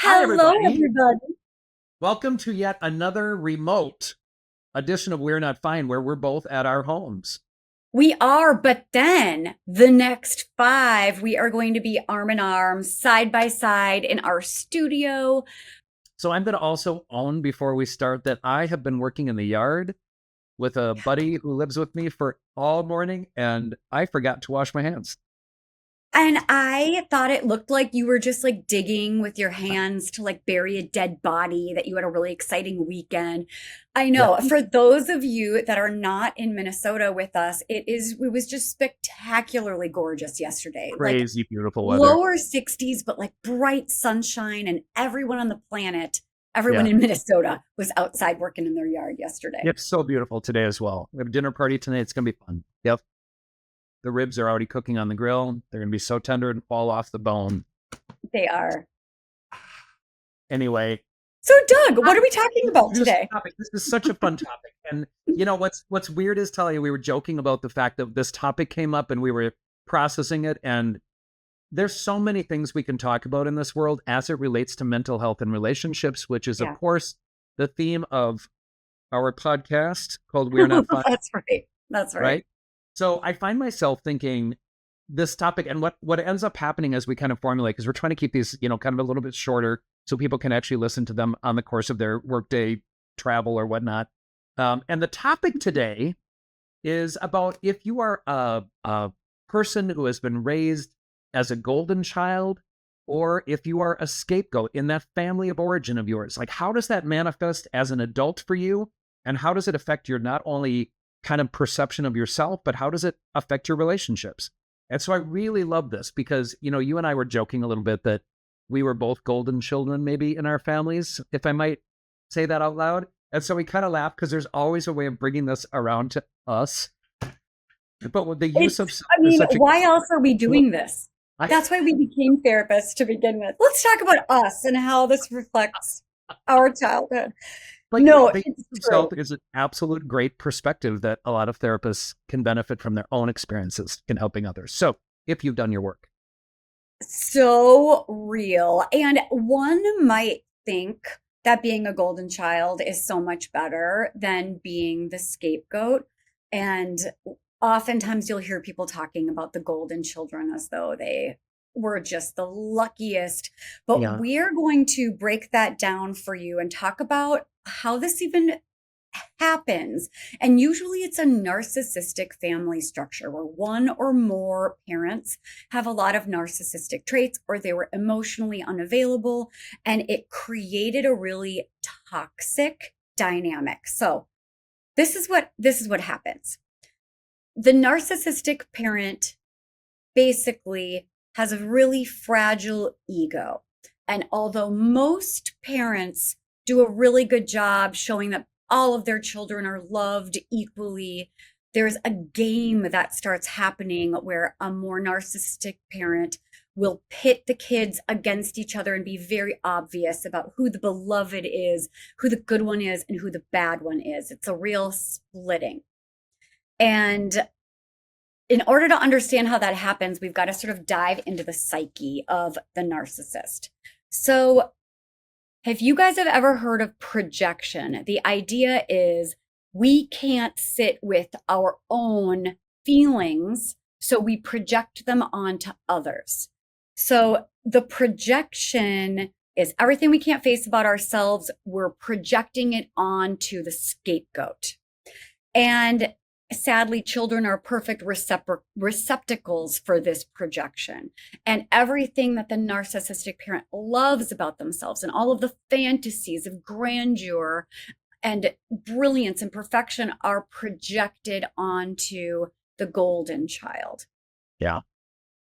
Hi, Hello, everybody. everybody. Welcome to yet another remote edition of We're Not Fine, where we're both at our homes. We are, but then the next five, we are going to be arm in arm, side by side in our studio. So I'm going to also own before we start that I have been working in the yard with a buddy who lives with me for all morning, and I forgot to wash my hands. And I thought it looked like you were just like digging with your hands to like bury a dead body, that you had a really exciting weekend. I Yeah, know for those of you that are not in Minnesota with us, it was just spectacularly gorgeous yesterday. Like crazy beautiful weather. lower 60s, but like bright sunshine, and everyone on the planet, everyone Yeah, in Minnesota was outside working in their yard yesterday. it's so beautiful today as well. We have a dinner party tonight. It's going to be fun. Yep. The ribs are already cooking on the grill. They're going to be so tender and fall off the bone. They are. Anyway, So, Doug, what are we talking about this today? topic. This is such a fun topic, and you know what's weird is, Talia, we were joking about the fact that this topic came up, and we were processing it. And there's so many things we can talk about in this world as it relates to mental health and relationships, which is, of Yeah, course, the theme of our podcast called "We're Not Fine," that's right. That's right. right? So I find myself thinking this topic, and what ends up happening as we kind of formulate, because we're trying to keep these, kind of a little bit shorter so people can actually listen to them on the course of their workday travel or whatnot. And the topic today is about if you are a person who has been raised as a golden child, or if you are a scapegoat in that family of origin of yours. Like, how does that manifest as an adult for you? And how does it affect your not only kind of perception of yourself, but how does it affect your relationships? And so I really love this because, you and I were joking a little bit that we were both golden children, maybe in our families, if I might say that out loud. And so we kind of laugh because there's always a way of bringing this around to us. But with the use It's, of self I is mean, such a, why else are we doing this? I, That's why we became therapists to begin with. Let's talk about us and how this reflects our childhood. like No, the use it's of true. self is an absolute great perspective that a lot of therapists can benefit from their own experiences in helping others. So if you've done your work, So real. And one might think that being a golden child is so much better than being the scapegoat. And oftentimes you'll hear people talking about the golden children as though they were just the luckiest. But yeah, we're going to break that down for you and talk about how this even happens. And usually it's a narcissistic family structure where one or more parents have a lot of narcissistic traits, or they were emotionally unavailable, and it created a really toxic dynamic. So this is what happens. The narcissistic parent basically has a really fragile ego. And although most parents do a really good job showing that all of their children are loved equally, there's a game that starts happening where a more narcissistic parent will pit the kids against each other and be very obvious about who the beloved is, who the good one is, and who the bad one is. It's a real splitting. And in order to understand how that happens, we've got to sort of dive into the psyche of the narcissist. So, have you guys have ever heard of projection? The idea is we can't sit with our own feelings, so we project them onto others. So, the projection is everything we can't face about ourselves, we're projecting it onto the scapegoat. And sadly, children are perfect receptacles for this projection. And everything that the narcissistic parent loves about themselves and all of the fantasies of grandeur and brilliance and perfection are projected onto the golden child. yeah.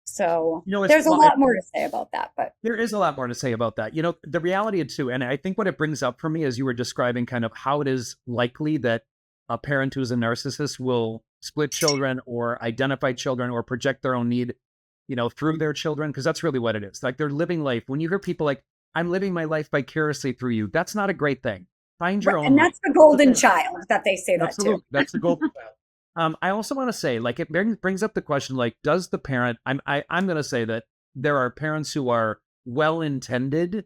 So It's there's a lot more to say about that, but there is a lot more to say about that. The reality too, and I think what it brings up for me as you were describing kind of how it is likely that a parent who's a narcissist will split children or identify children or project their own need, through their children, because that's really what it is. Like they're living life. When you hear people like, I'm living my life vicariously through you, that's not a great thing. Find your own and life. that's the golden child that they say that too. Absolutely. That's the goal. I also want to say, like, it brings up the question, like, does the parent, I'm going to say that there are parents who are well-intended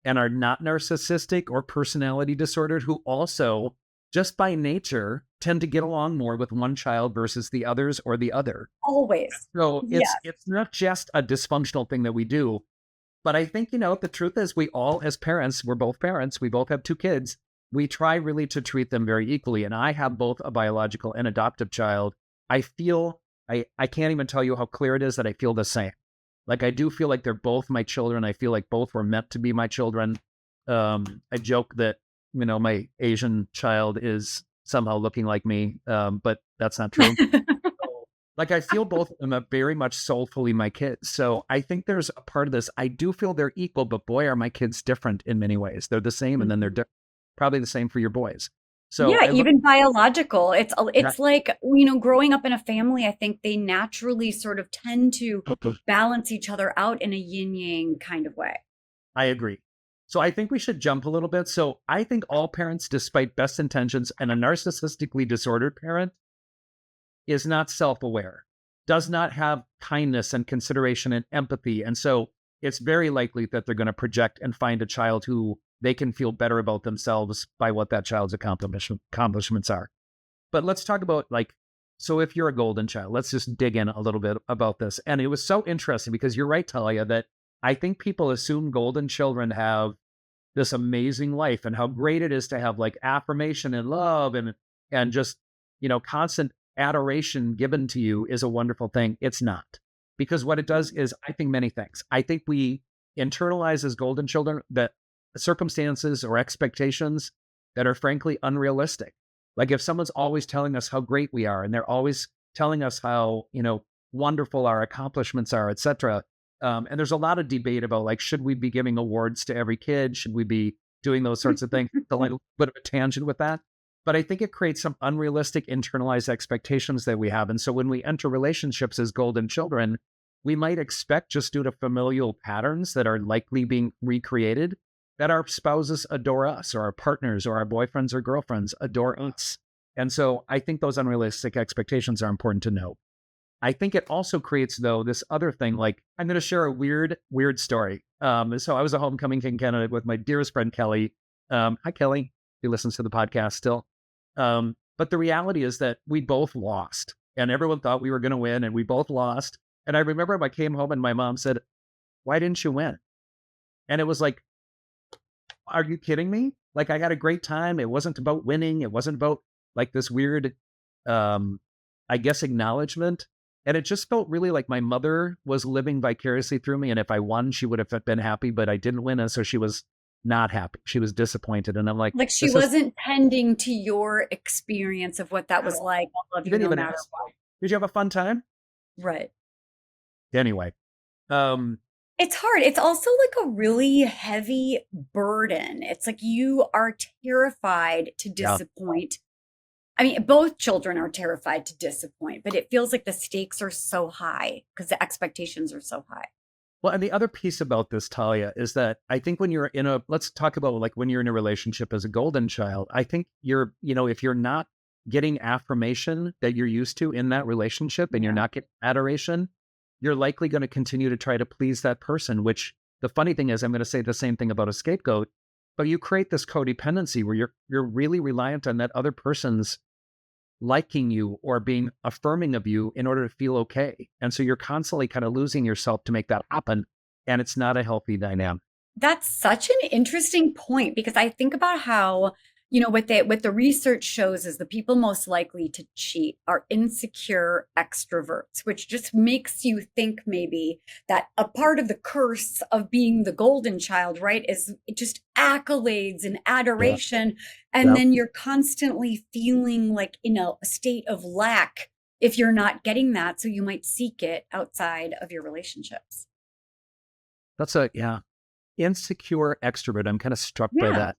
and are not narcissistic or personality disordered who also, just by nature, tend to get along more with one child versus the others or the other. Always. So Yeah. it's not just a dysfunctional thing that we do, but I think, the truth is we all, as parents, we're both parents, we both have two kids, we try really to treat them very equally. And I have both a biological and adoptive child. I feel, I can't even tell you how clear it is that I feel the same. Like, I do feel like they're both my children. I feel like both were meant to be my children. I joke that, my Asian child is somehow looking like me, but that's not true. Like, I feel both of them are very much soulfully my kids. So I think there's a part of this. I do feel they're equal, but boy, are my kids different in many ways. They're the same, and then they're probably the same for your boys. So Yeah, I look even biological. It's at it's like, growing up in a family, I think they naturally sort of tend to balance each other out in a yin yang kind of way. I agree. So I think we should jump a little bit. So I think all parents, despite best intentions, and a narcissistically disordered parent is not self-aware, does not have kindness and consideration and empathy. And so it's very likely that they're going to project and find a child who they can feel better about themselves by what that child's accomplishments are. But let's talk about, like, so if you're a golden child, let's just dig in a little bit about this. And it was so interesting because you're right, Talia, that I think people assume golden children have this amazing life and how great it is to have like affirmation and love and just, constant adoration given to you is a wonderful thing. It's not. Because what it does is, I think, many things. I think we internalize as golden children that circumstances or expectations that are frankly unrealistic. Like, if someone's always telling us how great we are and they're always telling us how, wonderful our accomplishments are, etc. And there's a lot of debate about, like, should we be giving awards to every kid? Should we be doing those sorts of things? A little bit of a tangent with that. But I think it creates some unrealistic internalized expectations that we have. And so when we enter relationships as golden children, we might expect, just due to familial patterns that are likely being recreated, that our spouses adore us, or our partners or our boyfriends or girlfriends adore us. And so I think those unrealistic expectations are important to know. I think it also creates, though, this other thing. Like, I'm going to share a weird story. So I was a homecoming king candidate with my dearest friend, Kelly. Hi, Kelly. He listens to the podcast still. But the reality is that we both lost, and everyone thought we were going to win, and we both lost. And I remember I came home and my mom said, "Why didn't you win?" And it was like, are you kidding me? Like, I had a great time. It wasn't about winning. It wasn't about like this weird, I guess, acknowledgement. And it just felt really like my mother was living vicariously through me. And if I won, she would have been happy, but I didn't win. And so she was not happy. She was disappointed. And I'm like, Like, she wasn't tending to your experience of what that was like. I love you you didn't no even matter ask. what. Did you have a fun time? Right. Anyway, It's hard. It's also like a really heavy burden. It's like you are terrified to yeah. disappoint. I mean, both children are terrified to disappoint, but it feels like the stakes are so high because the expectations are so high. Well, and the other piece about this, Talia, is that I think when you're let's talk about like when you're in a relationship as a golden child, I think if you're not getting affirmation that you're used to in that relationship and you're Yeah. not getting adoration, you're likely going to continue to try to please that person, which the funny thing is, I'm going to say the same thing about a scapegoat, but you create this codependency where you're really reliant on that other person's liking you or being affirming of you in order to feel okay. And so you're constantly kind of losing yourself to make that happen. And it's not a healthy dynamic. That's such an interesting point because I think about how, what the research shows is the people most likely to cheat are insecure extroverts, which just makes you think maybe that a part of the curse of being the golden child, right, is just accolades and Yeah. adoration. And Yeah. then you're constantly feeling like in a state of lack if you're not getting that. So you might seek it outside of your relationships. Yeah. Insecure extrovert. I'm kind of struck by Yeah. that.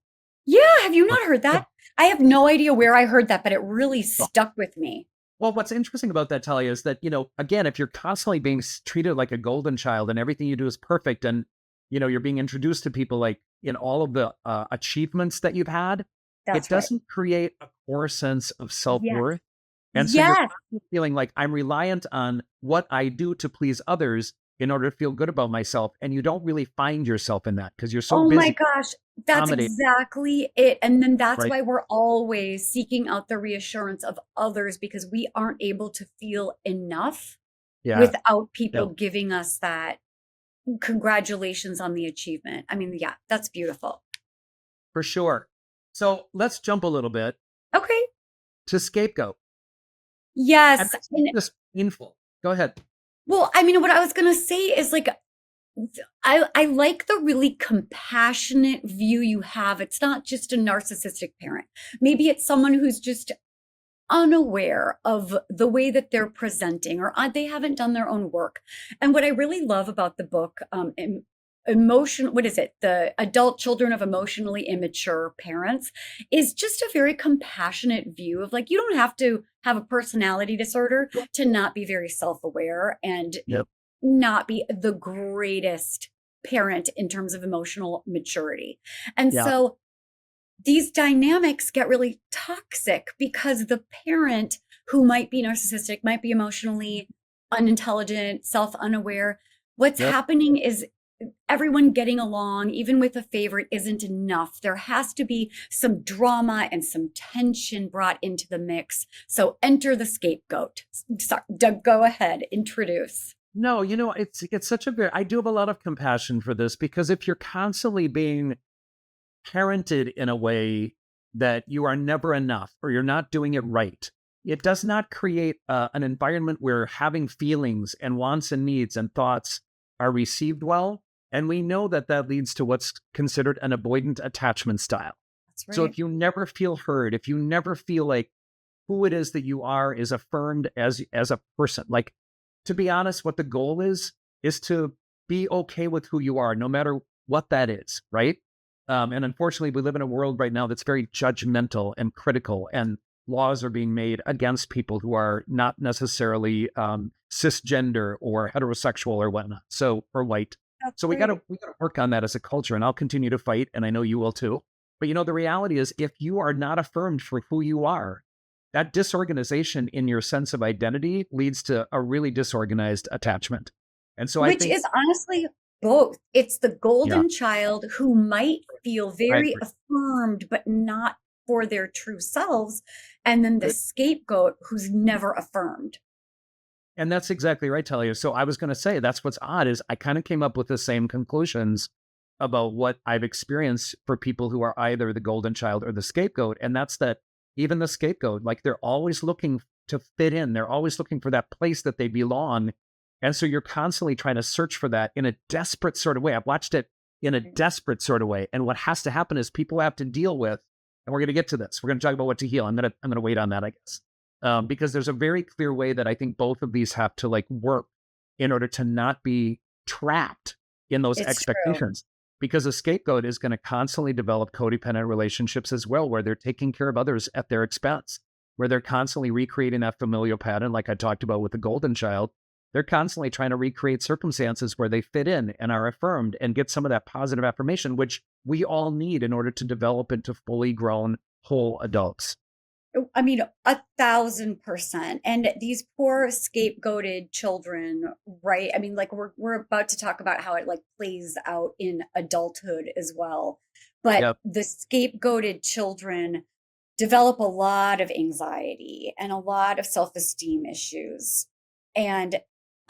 Yeah, have you Well, not heard that? I have no idea where I heard that, but it really stuck with me. well, what's interesting about that, Talia, is that, again, if you're constantly being treated like a golden child and everything you do is perfect and, you're being introduced to people like in all of the achievements that you've had, it That's right. doesn't create a core sense of Yes. self-worth. And so you're Yes. constantly feeling like I'm reliant on what I do to please others, in order to feel good about myself. And you don't really find yourself in that because you're so Oh my busy gosh, that's accommodating, exactly it. And then that's right? why we're always seeking out the reassurance of others because we aren't able to feel enough Yeah. without people No, giving us that congratulations on the achievement. I mean, yeah, that's beautiful. for sure. So let's jump a little bit Okay. to Scapegoat. And Yes. that's And just painful. Go ahead. well, I mean, what I was gonna say is like I like the really compassionate view you have. It's not just a narcissistic parent. Maybe it's someone who's just unaware of the way that they're presenting or they haven't done their own work. And what I really love about the book, emotion, what is it? The Adult Children of Emotionally Immature Parents, is just a very compassionate view of like, you don't have to have a personality disorder to not be very self-aware and Yep. not be the greatest parent in terms of emotional maturity. And Yeah. so these dynamics get really toxic because the parent who might be narcissistic, might be emotionally unintelligent, self unaware, what's Yep. happening is everyone getting along, even with a favorite, isn't enough. There has to be some drama and some tension brought into the mix. So enter the scapegoat. Sorry, Doug, go ahead, introduce. No, it's such a very, I do have a lot of compassion for this because if you're constantly being parented in a way that you are never enough or you're not doing it right, it does not create an environment where having feelings and wants and needs and thoughts are received well. And we know that that leads to what's considered an avoidant attachment style. That's So right. if you never feel heard, if you never feel like who it is that you are is affirmed as a person, like to be honest, what the goal is to be okay with who you are, no matter what that is, right? And unfortunately, we live in a world right now that's very judgmental and critical, and laws are being made against people who are not necessarily cisgender or heterosexual or whatnot. So or white. That's So right. we gotta work on that as a culture, and I'll continue to fight, and I know you will too. But the reality is, if you are not affirmed for who you are, that disorganization in your sense of identity leads to a really disorganized attachment. And so I Which think, is honestly both. It's the yeah, golden child who might feel I very agree. affirmed, but not for their true selves. And then the scapegoat who's never affirmed. And that's exactly right, Talia. So I was going to say that's what's odd is I kind of came up with the same conclusions about what I've experienced for people who are either the golden child or the scapegoat. And that's that even the scapegoat, like they're always looking to fit in. They're always looking for that place that they belong. And so you're constantly trying to search for that in a desperate sort of way. I've watched it in a desperate sort of way. And what has to happen is people have to deal with, and we're going to get to this. We're going to talk about what to heal. I'm going to wait on that, I guess, because there's a very clear way that I think both of these have to like work in order to not be trapped in those It's true. expectations. Because a scapegoat is going to constantly develop codependent relationships as well, where they're taking care of others at their expense, where they're constantly recreating that familial pattern, like I talked about with the golden child. They're constantly trying to recreate circumstances where they fit in and are affirmed and get some of that positive affirmation, which we all need in order to develop into fully grown, whole adults. I mean, 1,000%. And these poor scapegoated children, right? I mean, like we're about to talk about how it like plays out in adulthood as well. But Yep. the scapegoated children develop a lot of anxiety and a lot of self-esteem issues. And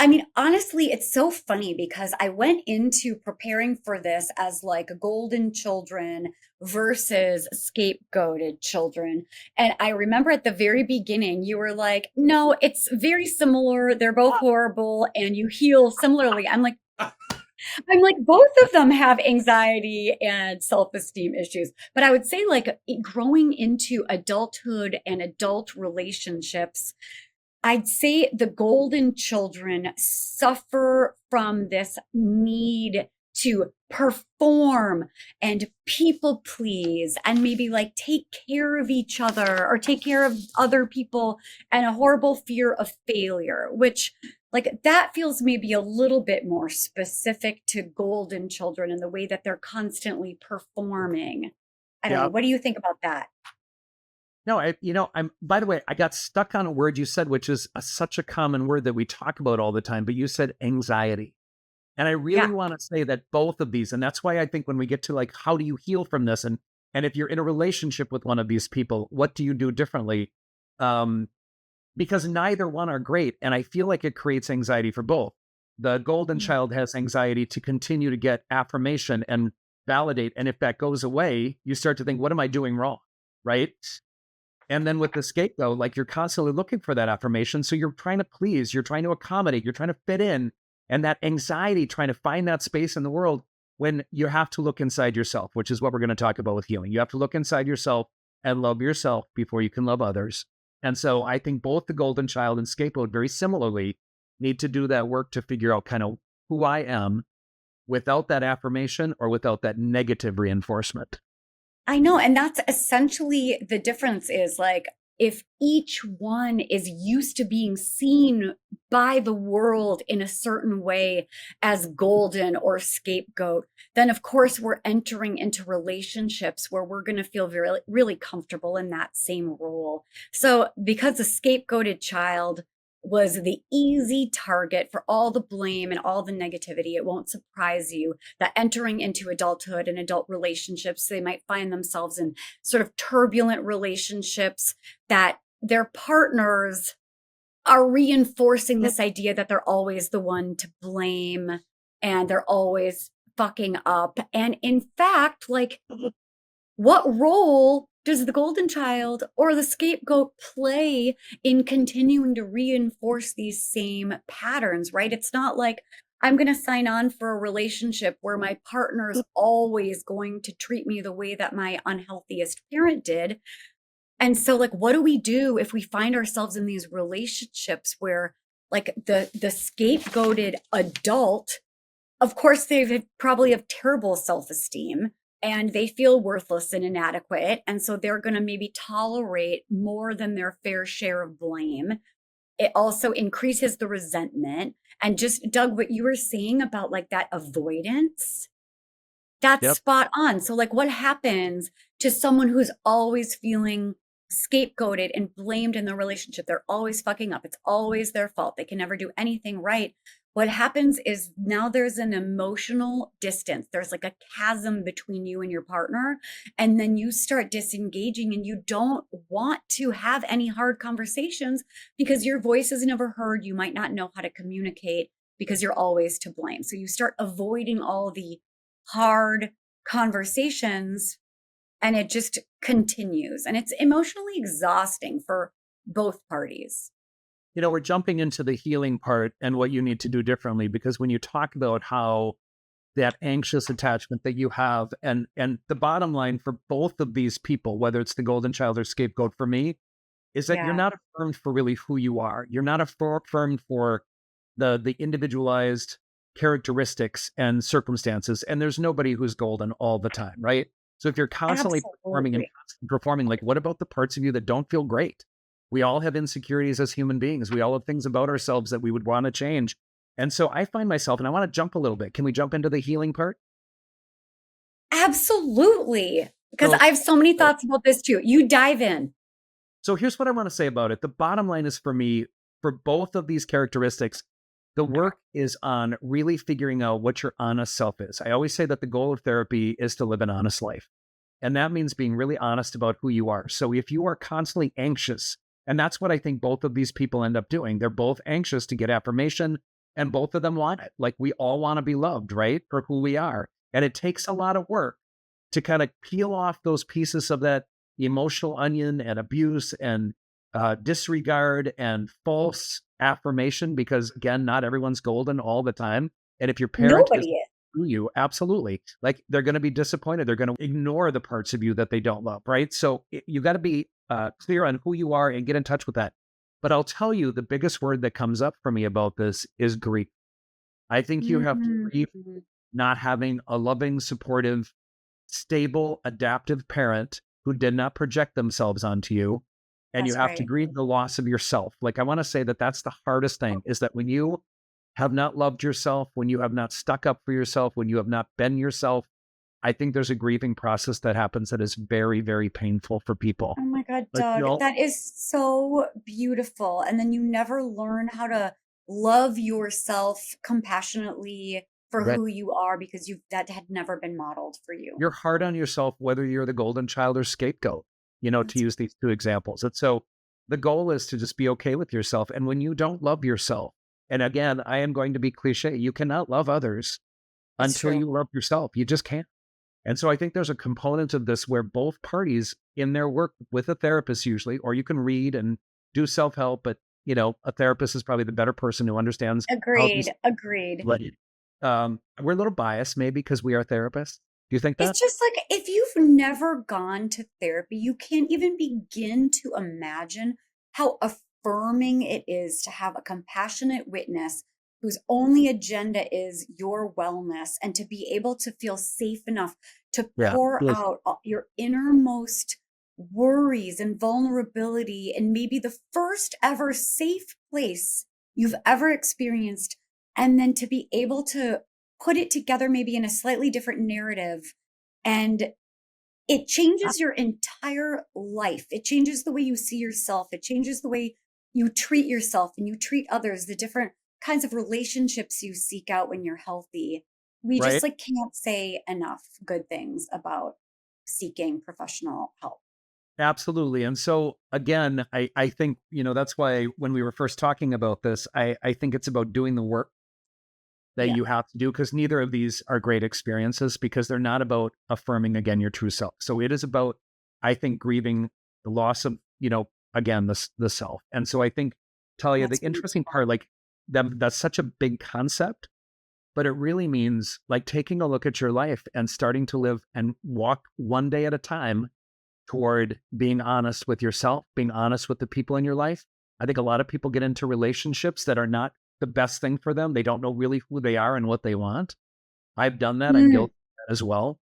I mean, honestly, it's so funny because I went into preparing for this as like golden children versus scapegoated children. And I remember at the very beginning, you were like, no, it's very similar. They're both horrible and you heal similarly. I'm like, both of them have anxiety and self-esteem issues. But I would say, like, growing into adulthood and adult relationships, I'd say the golden children suffer from this need to perform and people please and maybe like take care of each other or take care of other people and a horrible fear of failure, which like that feels maybe a little bit more specific to golden children in the way that they're constantly performing. I don't know. Yep. What do you think about that? No, I'm, by the way, I got stuck on a word you said, which is such a common word that we talk about all the time, but you said anxiety. And I Yeah. really want to say that both of these, and that's why I think when we get to like, how do you heal from this? And if you're in a relationship with one of these people, what do you do differently? Um, because neither one are great. And I feel like it creates anxiety for both. The golden Mm. child has anxiety to continue to get affirmation and validate. And if that goes away, you start to think, what am I doing wrong? Right. And then with the scapegoat, like you're constantly looking for that affirmation. So you're trying to please, you're trying to accommodate, you're trying to fit in. And that anxiety, trying to find that space in the world when you have to look inside yourself, which is what we're going to talk about with healing. You have to look inside yourself and love yourself before you can love others. And so I think both the golden child and scapegoat very similarly need to do that work to figure out kind of who I am without that affirmation or without that negative reinforcement. I know. And that's essentially the difference is like if each one is used to being seen by the world in a certain way as golden or scapegoat, then of course we're entering into relationships where we're going to feel very, really comfortable in that same role. So because the scapegoated child was the easy target for all the blame and all the negativity, it won't surprise you that entering into adulthood and adult relationships, they might find themselves in sort of turbulent relationships that their partners are reinforcing this idea that they're always the one to blame and they're always fucking up. And in fact, like, what role does the golden child or the scapegoat play in continuing to reinforce these same patterns, right? It's not like I'm going to sign on for a relationship where my partner is always going to treat me the way that my unhealthiest parent did. And so, like, what do we do if we find ourselves in these relationships where, like, the scapegoated adult, of course, probably have terrible self-esteem and they feel worthless and inadequate. And so they're going to maybe tolerate more than their fair share of blame. It also increases the resentment. And just, Doug, what you were saying about like that avoidance, that's Yep. spot on. So, like, what happens to someone who's always feeling scapegoated and blamed in the relationship? They're always fucking up. It's always their fault. They can never do anything right. What happens is now there's an emotional distance. There's like a chasm between you and your partner. And then you start disengaging and you don't want to have any hard conversations because your voice is never heard. You might not know how to communicate because you're always to blame. So you start avoiding all the hard conversations and it just continues and it's emotionally exhausting for both parties. We're jumping into the healing part and what you need to do differently, because when you talk about how that anxious attachment that you have, and the bottom line for both of these people, whether it's the golden child or scapegoat for me, is that you're Yeah, not affirmed for really who you are. You're not affirmed for the individualized characteristics and circumstances. And there's nobody who's golden all the time, right? So if you're constantly performing and absolutely. constantly performing, like what about the parts of you that don't feel great? We all have insecurities as human beings. We all have things about ourselves that we would want to change. And so I find myself, and I want to jump a little bit. Can we jump into the healing part? Absolutely. Because So, I have so many thoughts about this too. You dive in. so here's what I want to say about it. The bottom line is for me, for both of these characteristics, the work is on really figuring out what your honest self is. I always say that the goal of therapy is to live an honest life. And that means being really honest about who you are. So if you are constantly anxious, and that's what I think both of these people end up doing, they're both anxious to get affirmation and both of them want it. Like we all want to be loved, right? For who we are. And it takes a lot of work to kind of peel off those pieces of that emotional onion and abuse and disregard and false affirmation, because again, not everyone's golden all the time. And if your parent is Nobody is. to you, absolutely, like they're going to be disappointed. They're going to ignore the parts of you that they don't love, right? So you got to be clear on who you are and get in touch with that. But I'll tell you, the biggest word that comes up for me about this is grief. I think you have to Mhm. grieve not having a loving, supportive, stable, adaptive parent who did not project themselves onto you. And you That's have to right. grieve the loss of yourself. Like, I want to say that that's the hardest thing, is that when you have not loved yourself, when you have not stuck up for yourself, when you have not been yourself, I think there's a grieving process that happens that is very, very painful for people. Oh my God, But, Doug, that is so beautiful. And then you never learn how to love yourself compassionately for Right. who you are because that had never been modeled for you. You're hard on yourself, whether you're the golden child or scapegoat, to That's use these two examples. And so the goal is to just be okay with yourself. And when you don't love yourself, and again, I am going to be cliche, you cannot love others it's until true. you love yourself. You just can't. And so I think there's a component of this where both parties in their work with a therapist usually, or you can read and do self-help, but a therapist is probably the better person who understands how these. Agreed. We're a little biased maybe because we are therapists. Do you think that? It's just like if you've never gone to therapy, you can't even begin to imagine how affirming it is to have a compassionate witness whose only agenda is your wellness and to be able to feel safe enough to Yeah. pour Yes. out your innermost worries and vulnerability and maybe the first ever safe place you've ever experienced. And then to be able to put it together maybe in a slightly different narrative, and it changes your entire life. It changes the way you see yourself. It changes the way you treat yourself and you treat others, the different kinds of relationships you seek out when you're healthy. We just Right. like can't say enough good things about seeking professional help. Absolutely. And so again, I think, that's why when we were first talking about this, I think it's about doing the work that Yeah. you have to do, because neither of these are great experiences, because they're not about affirming again your true self. So it is about, I think, grieving the loss of, again, the self. And so I think, Talia, the That's interesting part, like that's such a big concept, but it really means like taking a look at your life and starting to live and walk one day at a time toward being honest with yourself, being honest with the people in your life. I think a lot of people get into relationships that are not the best thing for them. They don't know really who they are and what they want. I've done that. I'm Mm, guilty of that as well.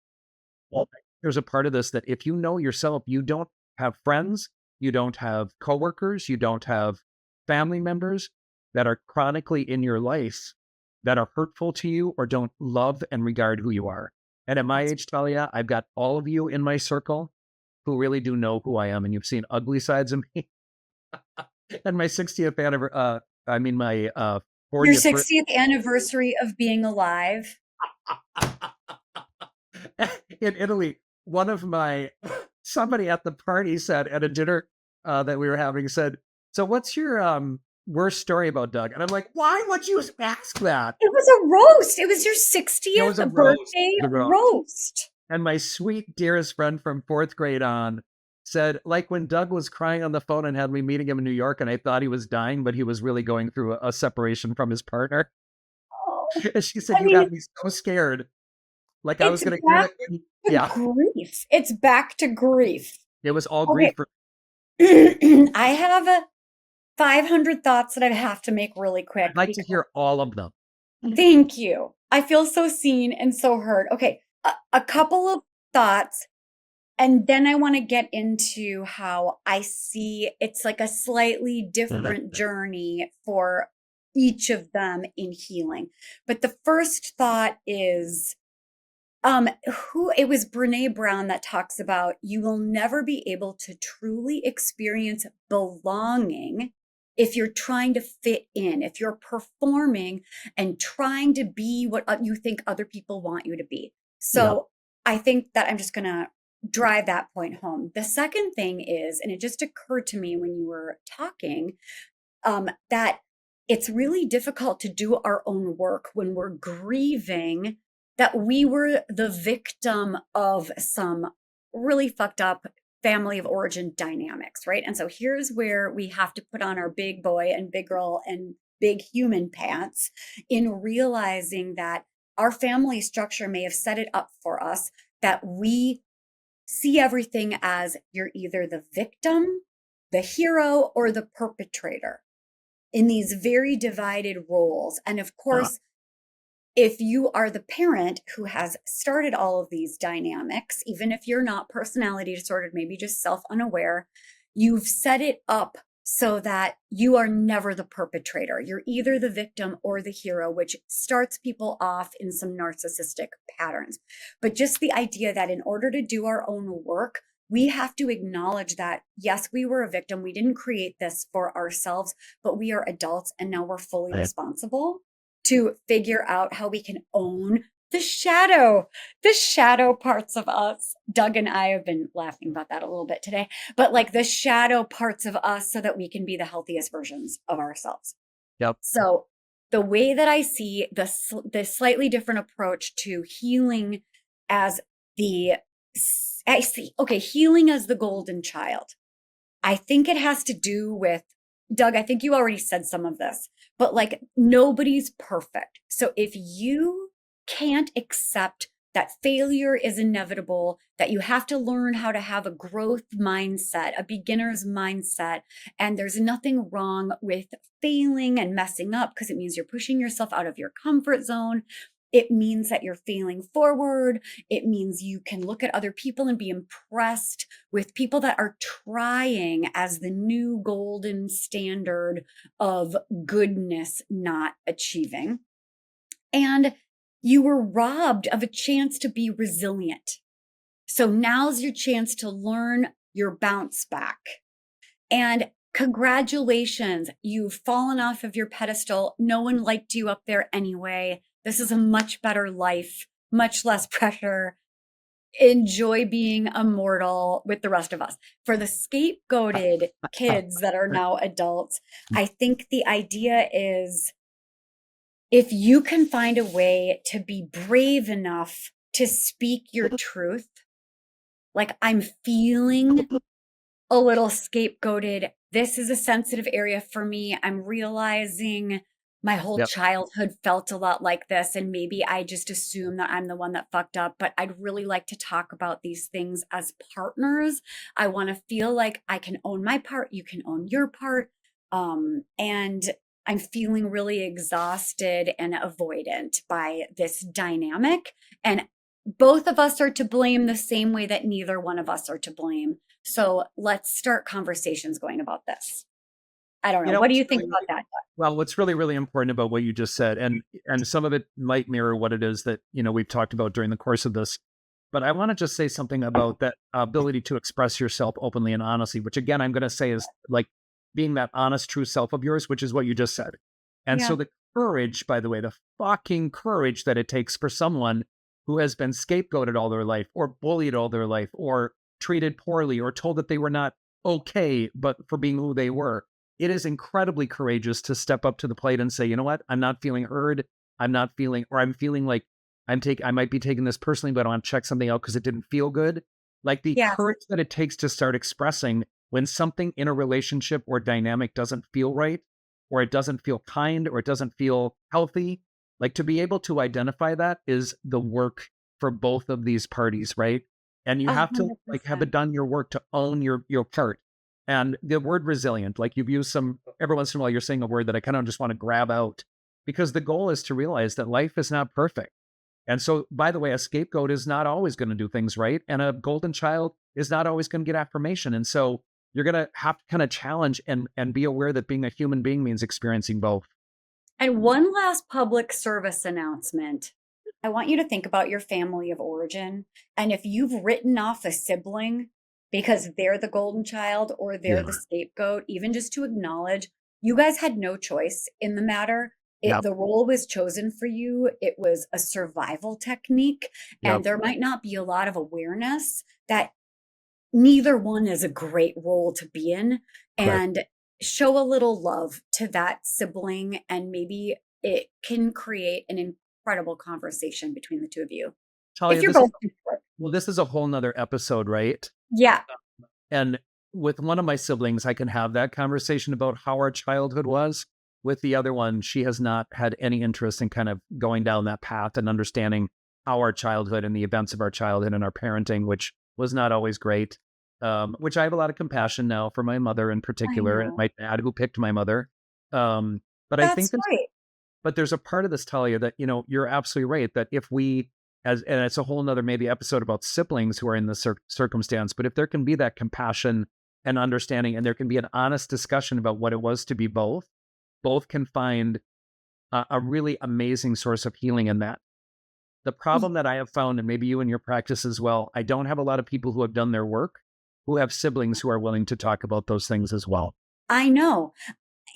Well, there's a part of this that if you know yourself, you don't have friends, you don't have coworkers, you don't have family members that are chronically in your life that are hurtful to you or don't love and regard who you are. And at my that's age, Talia, I've got all of you in my circle who really do know who I am, and you've seen ugly sides of me. And my 60th anniversary, my your 40th birthday 60th anniversary of being alive. in Italy, somebody at the party said at a dinner that we were having said, "So what's your worst story about Doug?" And I'm like, "Why would you ask that?" It was a roast. It was your It was 60th a roast. birthday The roast. roast. And my sweet dearest friend from fourth grade on said, like when Doug was crying on the phone and had me meeting him in New York, and I thought he was dying, but he was really going through a separation from his partner. Oh, And she said, I "You mean, got me so scared. Like I it's was going to hear back that." to Yeah, grief. It's back to grief. it was all grief Okay. for. I have 500 thoughts that I have to make really I'd quick like to because hear all of them. thank you. I feel so seen and so heard. Okay. A couple of thoughts. And then I want to get into how I see it's like a slightly different journey for each of them in healing. But the first thought is who it was Brene Brown that talks about you will never be able to truly experience belonging if you're trying to fit in, if you're performing and trying to be what you think other people want you to be. Yeah. So I think that I'm just going to drive that point home. The second thing is, and it just occurred to me when you were talking, that it's really difficult to do our own work when we're grieving that we were the victim of some really fucked up family of origin dynamics, right? And so here's where we have to put on our big boy and big girl and big human pants in realizing that our family structure may have set it up for us that we see everything as you're either the victim, the hero, or the perpetrator in these very divided roles. And of Huh. course, if you are the parent who has started all of these dynamics, even if you're not personality disordered, maybe just self unaware, you've set it up so that you are never the perpetrator. You're either the victim or the hero, which starts people off in some narcissistic patterns. But just the idea that in order to do our own work, we have to acknowledge that, yes, we were a victim. We didn't create this for ourselves, but we are adults and now we're fully Right. responsible to figure out how we can own the shadow parts of us. Doug and I have been laughing about that a little bit today, but like the shadow parts of us so that we can be the healthiest versions of ourselves. Yep. So the way that I see the slightly different approach to healing as the, I see, okay, healing as the golden child. I think it has to do with, Doug, I think you already said some of this, but like nobody's perfect. So if you can't accept that failure is inevitable, that you have to learn how to have a growth mindset, a beginner's mindset, and there's nothing wrong with failing and messing up because it means you're pushing yourself out of your comfort zone. It means that you're failing forward. It means you can look at other people and be impressed with people that are trying as the new golden standard of goodness, not achieving. And you were robbed of a chance to be resilient. So now's your chance to learn your bounce back. And congratulations, you've fallen off of your pedestal. No one liked you up there anyway. This is a much better life, much less pressure. Enjoy being immortal with the rest of us. For the scapegoated kids that are now adults, I think the idea is if you can find a way to be brave enough to speak your truth, like I'm feeling a little scapegoated. This is a sensitive area for me. I'm realizing my whole Yep. childhood felt a lot like this. And maybe I just assume that I'm the one that fucked up, but I'd really like to talk about these things as partners. I want to feel like I can own my part. You can own your part. And I'm feeling really exhausted and avoidant by this dynamic. And both of us are to blame the same way that neither one of us are to blame. So let's start conversations going about this. I don't know. What do you think about that? Well, what's really, really important about what you just said, and some of it might mirror what it is that, we've talked about during the course of this, but I want to just say something about that ability to express yourself openly and honestly, which again, I'm going to say is like being that honest, true self of yours, which is what you just said. And so the courage, by the way, the fucking courage that it takes for someone who has been scapegoated all their life or bullied all their life or treated poorly or told that they were not okay, but for being who they were. It is incredibly courageous to step up to the plate and say, you know what, I'm not feeling heard. I'm feeling like I might be taking this personally, but I want to check something out because it didn't feel good. Like the courage that it takes to start expressing when something in a relationship or dynamic doesn't feel right, or it doesn't feel kind, or it doesn't feel healthy. Like to be able to identify that is the work for both of these parties, right? And you have to like have it done your work to own your part. And the word resilient, like you've used every once in a while, you're saying a word that I kind of just want to grab out because the goal is to realize that life is not perfect. And so, by the way, a scapegoat is not always going to do things right. And a golden child is not always going to get affirmation. And so you're going to have to kind of challenge and be aware that being a human being means experiencing both. And one last public service announcement. I want you to think about your family of origin. And if you've written off a sibling because they're the golden child or they're the scapegoat, even just to acknowledge you guys had no choice in the matter. The role was chosen for you. It was a survival technique. And there might not be a lot of awareness that neither one is a great role to be in. And show a little love to that sibling. And maybe it can create an incredible conversation between the two of you. Talia, if you're both this is a whole nother episode, right? Yeah. And with one of my siblings, I can have that conversation about how our childhood was. With the other one, she has not had any interest in kind of going down that path and understanding how our childhood and the events of our childhood and our parenting, which was not always great, which I have a lot of compassion now for my mother in particular and my dad who picked my mother. But I think but there's a part of this, Talia, that, you're absolutely right, that if we, and it's a whole nother maybe episode about siblings who are in this circumstance, but if there can be that compassion and understanding, and there can be an honest discussion about what it was to be both can find a really amazing source of healing in that. The problem that I have found, and maybe you in your practice as well, I don't have a lot of people who have done their work who have siblings who are willing to talk about those things as well. I know.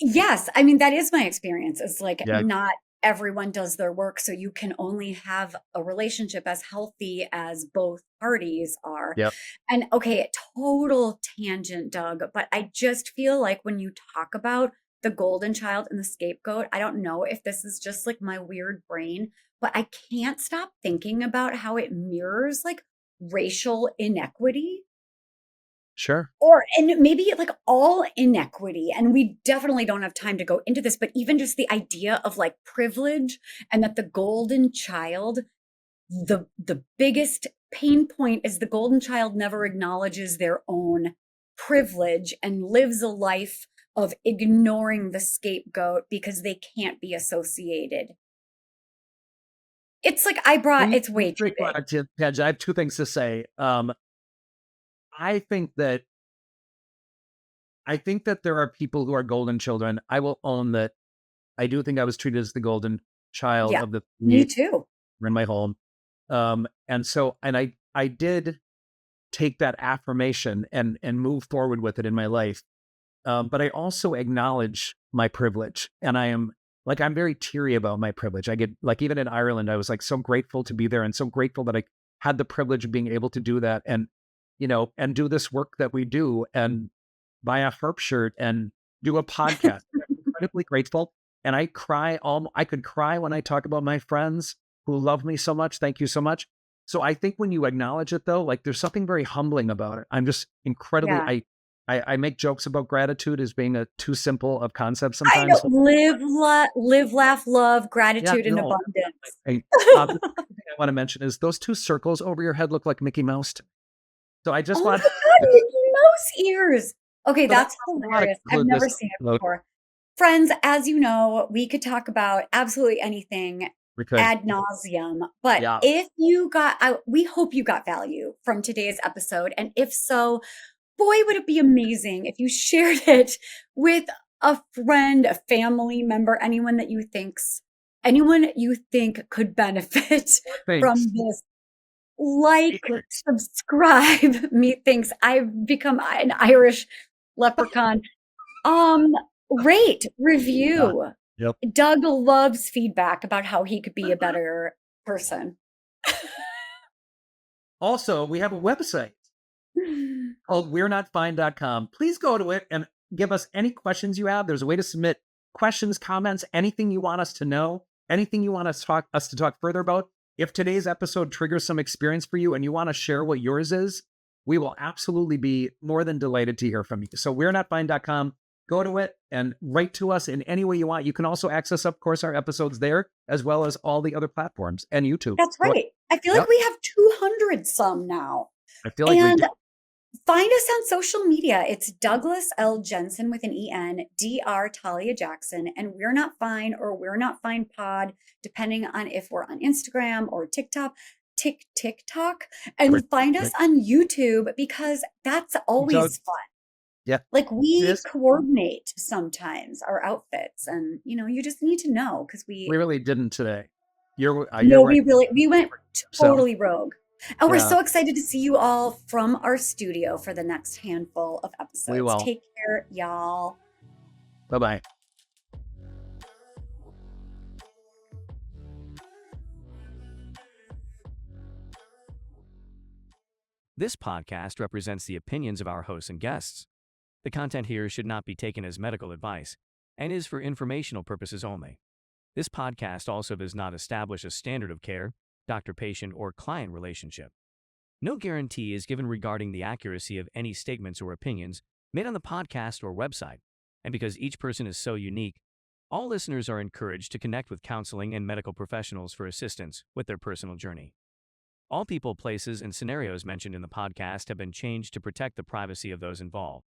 Yes. I mean, that is my experience. It's like not everyone does their work, so you can only have a relationship as healthy as both parties are. Yep. And okay, total tangent, Doug, but I just feel like when you talk about the golden child and the scapegoat, I don't know if this is just like my weird brain, but I can't stop thinking about how it mirrors like racial inequity, Sure. or and maybe like all inequity. And we definitely don't have time to go into this, but even just the idea of like privilege, and that the golden child, the biggest pain point is the golden child never acknowledges their own privilege and lives a life of ignoring the scapegoat because they can't be associated. It's like it's way too big. Paige, I have two things to say. I think that there are people who are golden children. I will own that. I do think I was treated as the golden child Yeah, of the me three too. in my home. And I did take that affirmation and move forward with it in my life. But I also acknowledge my privilege, and I'm very teary about my privilege. I get like, even in Ireland, I was like so grateful to be there, and so grateful that I had the privilege of being able to do that, and and do this work that we do, and buy a harp shirt and do a podcast. I'm incredibly grateful. And I could cry when I talk about my friends who love me so much. Thank you so much. So I think when you acknowledge it, though, like, there's something very humbling about it. I'm just incredibly, Yeah. I make jokes about gratitude as being a too simple of concept I know. sometimes. Live, laugh, love, Yeah, gratitude, and no. abundance. The second thing I want to mention is those two circles over your head look like Mickey Mouse to me. So I just Oh my want God, Mickey Mouse ears. Okay, so that's I want to hilarious. I've conclude never this seen it episode. before. Friends, as you know, we could talk about absolutely anything We could. ad nauseum. But Yeah. if you we hope you got value from today's episode. And if so, boy, would it be amazing if you shared it with a friend, a family member, anyone you think could benefit from Thanks. this. Like, subscribe. Methinks I've become an Irish leprechaun. Um, Rate, Yeah. review. Yep. Doug loves feedback about how he could be a better person. Also, we have a website called we'renotfine.com. Please go to it and give us any questions you have. There's a way to submit questions, comments, anything you want us to know, anything you want us to talk further about. If today's episode triggers some experience for you and you want to share what yours is, we will absolutely be more than delighted to hear from you. So we'renotfine.com. Go to it and write to us in any way you want. You can also access, of course, our episodes there, as well as all the other platforms and YouTube. That's right. I feel like we have 200 some now. I feel like we do. Find us on social media. It's Douglas L. Jensen with an E-N, Dr. Talia Jackson, and We're Not Fine or We're Not Fine Pod, depending on if we're on Instagram or TikTok. And find us on YouTube, because that's always fun. Yeah. Like, we coordinate sometimes our outfits, and you just need to know, because we really didn't today. we went totally rogue. And we're so excited to see you all from our studio for the next handful of episodes. We will. Take care, y'all. Bye-bye. This podcast represents the opinions of our hosts and guests. The content here should not be taken as medical advice and is for informational purposes only. This podcast also does not establish a standard of care, doctor-patient, or client relationship. No guarantee is given regarding the accuracy of any statements or opinions made on the podcast or website, and because each person is so unique, all listeners are encouraged to connect with counseling and medical professionals for assistance with their personal journey. All people, places, and scenarios mentioned in the podcast have been changed to protect the privacy of those involved.